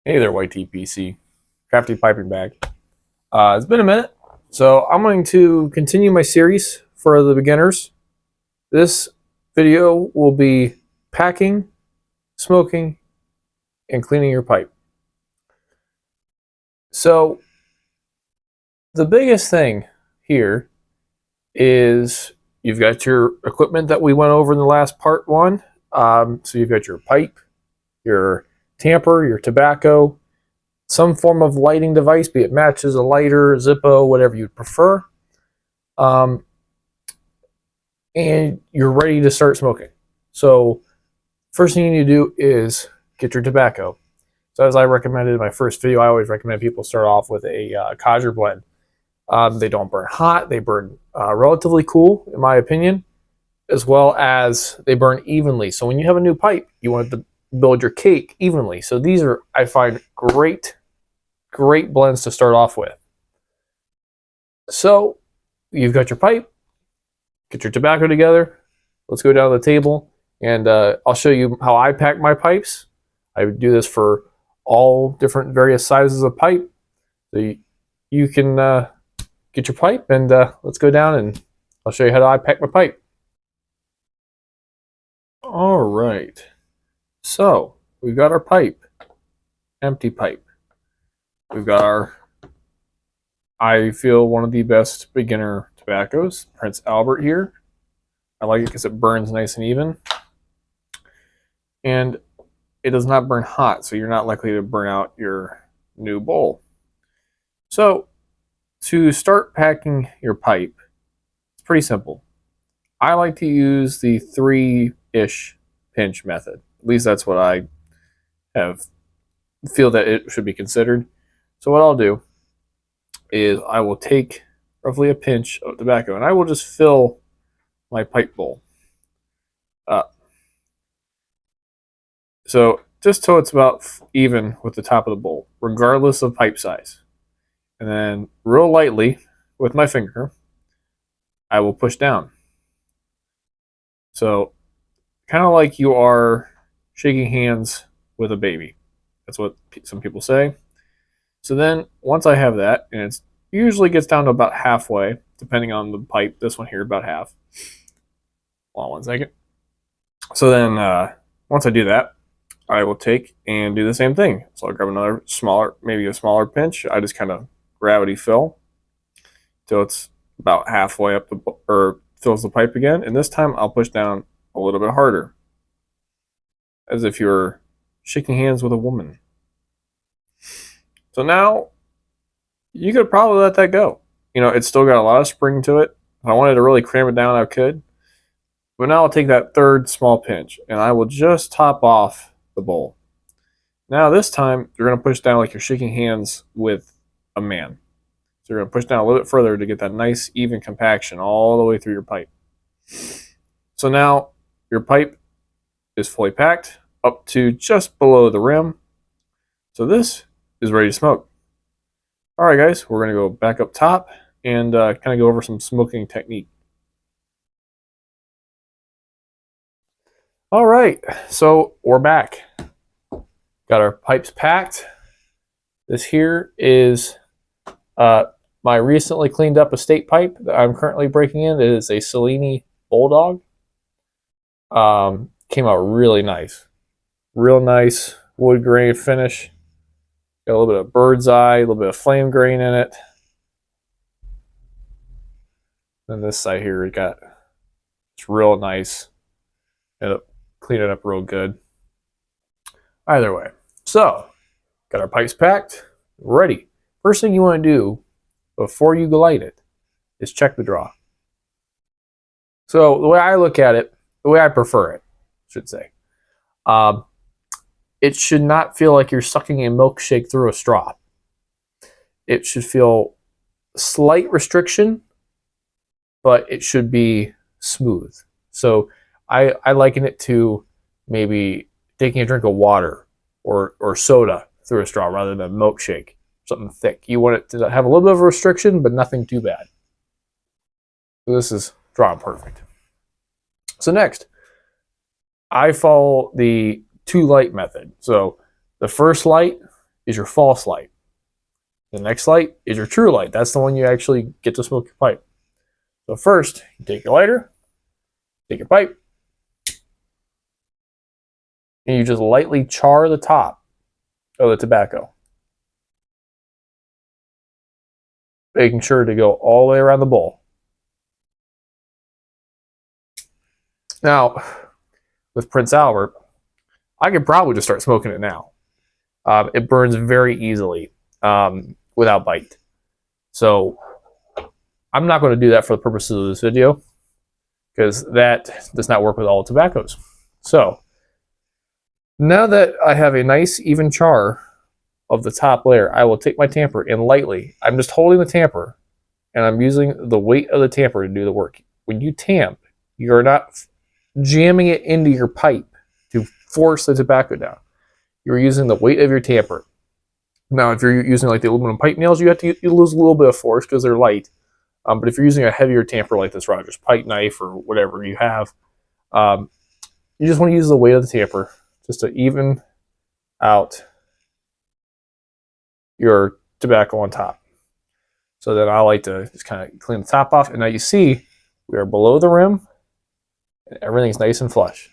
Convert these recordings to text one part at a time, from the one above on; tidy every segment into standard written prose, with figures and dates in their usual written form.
Hey there, YTPC, Crafty Piping Bag. It's been a minute, so I'm going to continue my series for the beginners. This video will be packing, smoking, and cleaning your pipe. So the biggest thing here is you've got your equipment that we went over in the last part one. So you've got your pipe, your tamper, your tobacco, some form of lighting device, be it matches, a lighter, Zippo, whatever you'd prefer. And you're ready to start smoking. So first thing you need to do is get your tobacco. So as I recommended in my first video, I always recommend people start off with a Codger blend. They don't burn hot, they burn relatively cool, in my opinion, as well as they burn evenly. So when you have a new pipe, you want to build your cake evenly. So these are, I find, great blends to start off with. So you've got your pipe, get your tobacco together. Let's go down to the table and I'll show you how I pack my pipes. I would do this for all different various sizes of pipe. So you can get your pipe and let's go down and I'll show you how I pack my pipe. All right, so we've got our pipe, empty pipe. We've got our, I feel, one of the best beginner tobaccos, Prince Albert here. I like it because it burns nice and even. And it does not burn hot, so you're not likely to burn out your new bowl. So to start packing your pipe, it's pretty simple. I like to use the 3-ish pinch method. At least that's what I feel that it should be considered. So what I'll do is I will take roughly a pinch of tobacco and I will just fill my pipe bowl up. So just so it's about even with the top of the bowl, regardless of pipe size. And then real lightly with my finger, I will push down. So kind of like you are shaking hands with a baby. That's what some people say. So then once I have that, and it usually gets down to about halfway, depending on the pipe. This one here, about half. Hold on one second. So then once I do that, I will take and do the same thing. So I'll grab another smaller, maybe a smaller pinch. I just kind of gravity fill till it's about halfway up the, or fills the pipe again. And this time I'll push down a little bit harder, as if you're shaking hands with a woman. So now you could probably let that go. You know, it's still got a lot of spring to it. If I wanted to really cram it down, I could. But now I'll take that third small pinch and I will just top off the bowl. Now this time you're going to push down like you're shaking hands with a man. So you're going to push down a little bit further to get that nice even compaction all the way through your pipe. So now your pipe is fully packed up to just below the rim. So this is ready to smoke. All right, guys, we're going to go back up top and kind of go over some smoking technique. All right, so we're back. Got our pipes packed. This here is my recently cleaned up estate pipe that I'm currently breaking in. It is a Cellini Bulldog. Came out really nice. Real nice wood grain finish. Got a little bit of bird's eye, a little bit of flame grain in it. Then this side here, we got, it's real nice. It'll clean it up real good. Either way. So, got our pipes packed, ready. First thing you want to do before you light it is check the draw. So the way I look at it, the way I prefer it, I should say, it should not feel like you're sucking a milkshake through a straw. It should feel slight restriction, but it should be smooth. So I liken it to maybe taking a drink of water or soda through a straw rather than a milkshake, something thick. You want it to have a little bit of a restriction, but nothing too bad. So this is drawn perfect. So next, I follow the 2 light method. So the first light is your false light. The next light is your true light. That's the one you actually get to smoke your pipe. So first, you take your lighter, take your pipe, and you just lightly char the top of the tobacco, making sure to go all the way around the bowl. Now, with Prince Albert, I could probably just start smoking it now. It burns very easily without bite. So I'm not going to do that for the purposes of this video because that does not work with all tobaccos. So now that I have a nice even char of the top layer, I will take my tamper and lightly, I'm just holding the tamper and I'm using the weight of the tamper to do the work. When you tamp, you're not jamming it into your pipe to force the tobacco down. You're using the weight of your tamper. Now, if you're using like the aluminum pipe nails, you lose a little bit of force because they're light. But if you're using a heavier tamper like this Rogers pipe knife or whatever you have, you just want to use the weight of the tamper just to even out your tobacco on top. So then I like to just kind of clean the top off. And now you see we are below the rim and everything's nice and flush.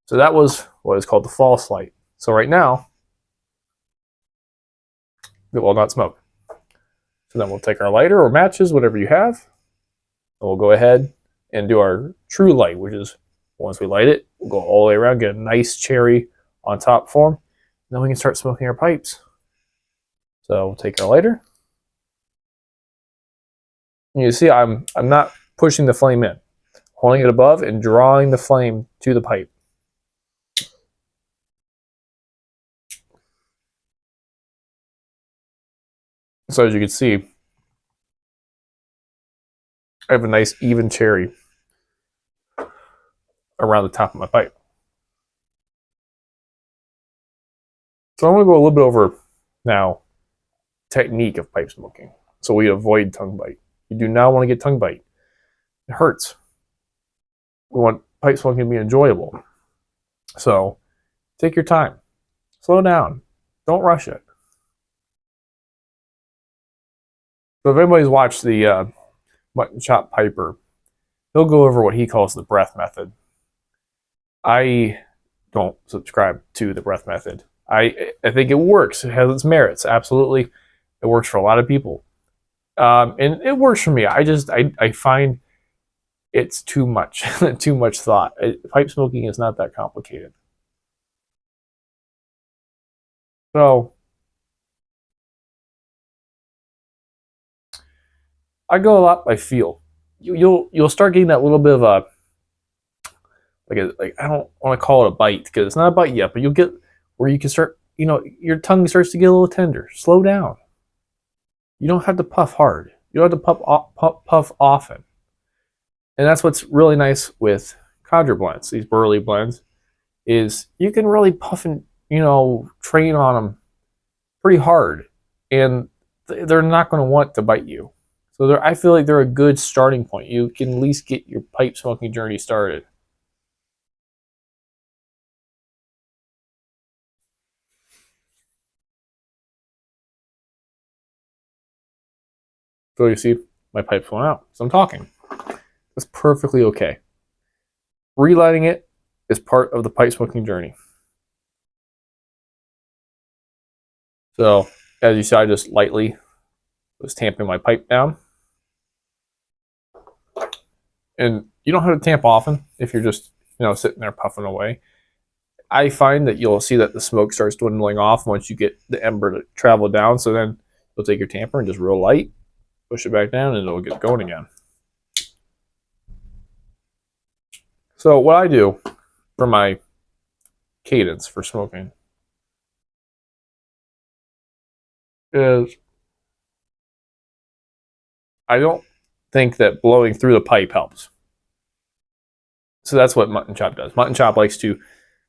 So that was what is called the false light. So right now, it will not smoke. So then we'll take our lighter or matches, whatever you have, and we'll go ahead and do our true light, which is once we light it, we'll go all the way around, get a nice cherry on top form, and then we can start smoking our pipes. So we'll take our lighter. And you see I'm not pushing the flame in, holding it above and drawing the flame to the pipe. So as you can see, I have a nice even cherry around the top of my pipe. So I'm going to go a little bit over now technique of pipe smoking. So we avoid tongue bite. You do not want to get tongue bite. It hurts. We want pipe smoking to be enjoyable. So take your time. Slow down. Don't rush it. So if anybody's watched the Mutton Chop Piper, he'll go over what he calls the breath method. I don't subscribe to the breath method. I think it works. It has its merits. Absolutely. It works for a lot of people. And it works for me. I find it's too much, too much thought. Pipe smoking is not that complicated. So I go a lot by feel. You'll start getting that little bit of a like I don't want to call it a bite because it's not a bite yet, but you'll get where you can start, your tongue starts to get a little tender. Slow down. You don't have to puff hard. You don't have to puff often. And that's what's really nice with Cadre blends, these burley blends, is you can really puff and, train on them pretty hard. And they're not going to want to bite you. So I feel like they're a good starting point. You can at least get your pipe smoking journey started. So you see, my pipe's going out. So I'm talking. That's perfectly okay. Relighting it is part of the pipe smoking journey. So as you see, I just lightly was tamping my pipe down. And you don't have to tamp often if you're just, sitting there puffing away. I find that you'll see that the smoke starts dwindling off once you get the ember to travel down. So then you'll take your tamper and just real light, push it back down, and it'll get going again. So what I do for my cadence for smoking is I don't think that blowing through the pipe helps. So that's what Mutton Chop does. Mutton Chop likes to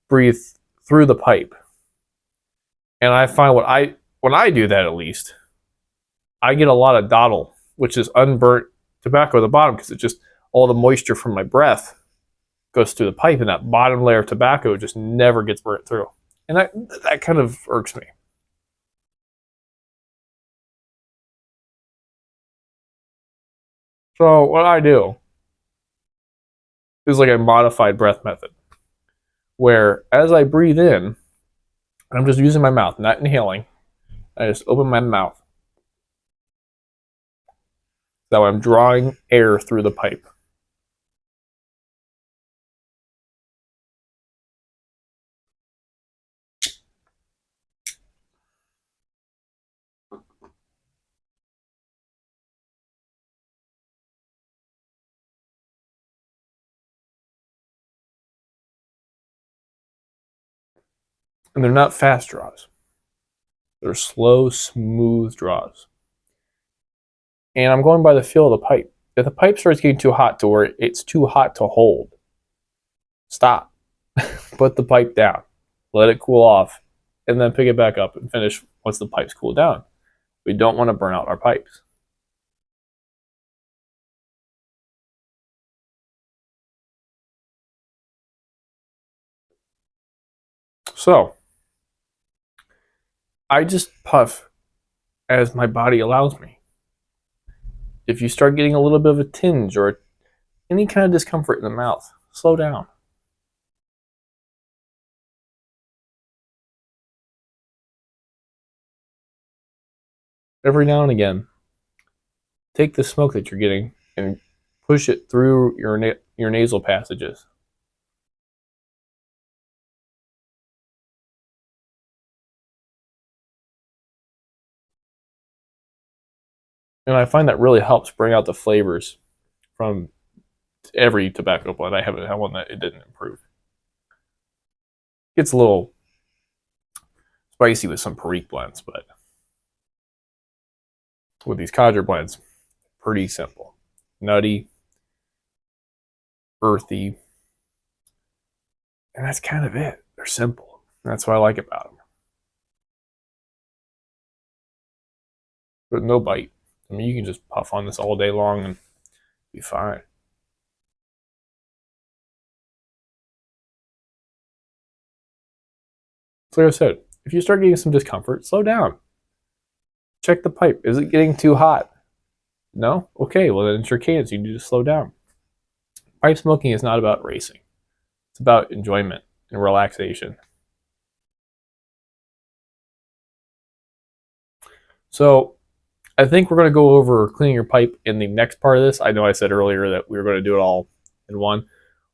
breathe through the pipe. And I find when I do that, at least, I get a lot of dottle, which is unburnt tobacco at the bottom, because it just, all the moisture from my breath goes through the pipe, and that bottom layer of tobacco just never gets burnt through. And that kind of irks me. So what I do is like a modified breath method, where as I breathe in, I'm just using my mouth, not inhaling. I just open my mouth. So I'm drawing air through the pipe. And they're not fast draws. They're slow, smooth draws. And I'm going by the feel of the pipe. If the pipe starts getting too hot to where it's too hot to hold, stop. Put the pipe down. Let it cool off. And then pick it back up and finish once the pipes cool down. We don't want to burn out our pipes. So, I just puff as my body allows me. If you start getting a little bit of a tinge or any kind of discomfort in the mouth, slow down. Every now and again, take the smoke that you're getting and push it through your nasal passages. And I find that really helps bring out the flavors from every tobacco blend. I haven't had one that it didn't improve. It gets a little spicy with some Perique blends, but with these Cadre blends, pretty simple. Nutty, earthy, and that's kind of it. They're simple. That's what I like about them. But no bite. I mean, you can just puff on this all day long and be fine. So like I said, if you start getting some discomfort, slow down. Check the pipe. Is it getting too hot? No? Okay, well then it's your cadence. You need to slow down. Pipe smoking is not about racing. It's about enjoyment and relaxation. So I think we're going to go over cleaning your pipe in the next part of this. I know I said earlier that we were going to do it all in one.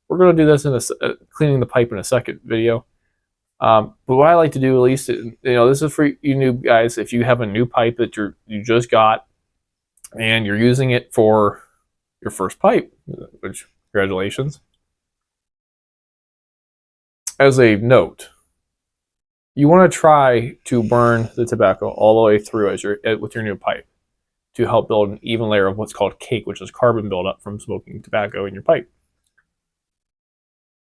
We're going to do this in cleaning the pipe in a second video. But what I like to do, at least, this is for you new guys. If you have a new pipe that you just got and you're using it for your first pipe, which congratulations. As a note, you want to try to burn the tobacco all the way through with your new pipe to help build an even layer of what's called cake, which is carbon buildup from smoking tobacco in your pipe.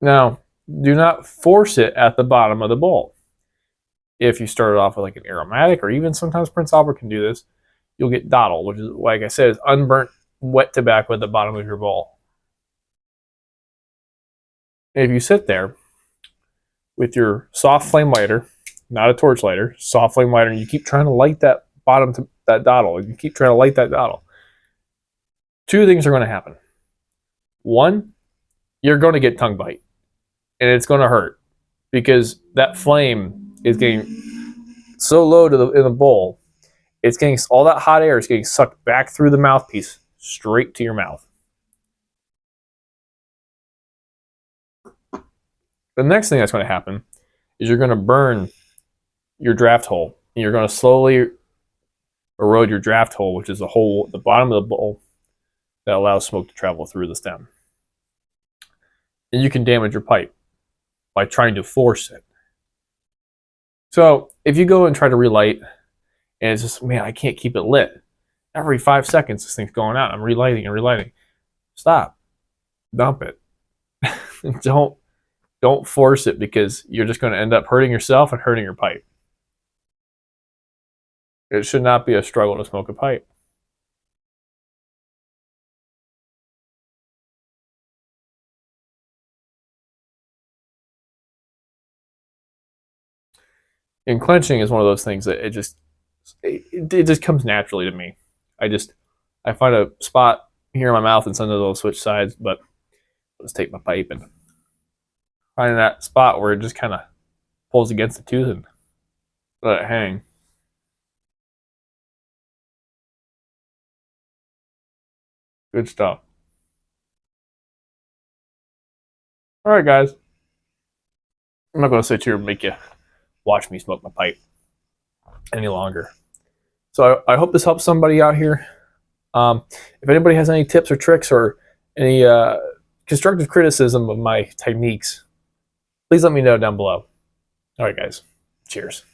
Now, do not force it at the bottom of the bowl. If you started off with like an aromatic, or even sometimes Prince Albert can do this, you'll get dottle, which is, like I said, is unburnt wet tobacco at the bottom of your bowl. And if you sit there with your soft flame lighter, not a torch lighter, soft flame lighter, and you keep trying to light that bottom to that dottle, and you keep trying to light that dottle, two things are going to happen. One, you're going to get tongue bite, and it's going to hurt because that flame is getting so low in the bowl, it's getting all that hot air is getting sucked back through the mouthpiece straight to your mouth. The next thing that's going to happen is you're going to burn your draft hole, and you're going to slowly erode your draft hole, which is the hole at the bottom of the bowl that allows smoke to travel through the stem. And you can damage your pipe by trying to force it. So if you go and try to relight, and it's just, man, I can't keep it lit. Every 5 seconds, this thing's going out. I'm relighting and relighting. Stop. Dump it. Don't force it, because you're just going to end up hurting yourself and hurting your pipe. It should not be a struggle to smoke a pipe. And clenching is one of those things that it just comes naturally to me. I find a spot here in my mouth, and sometimes it'll switch sides. But I'll just take my pipe and find that spot where it just kind of pulls against the tooth and let it hang. Good stuff. All right, guys. I'm not going to sit here and make you watch me smoke my pipe any longer. So I hope this helps somebody out here. If anybody has any tips or tricks or any constructive criticism of my techniques, please let me know down below. All right, guys. Cheers.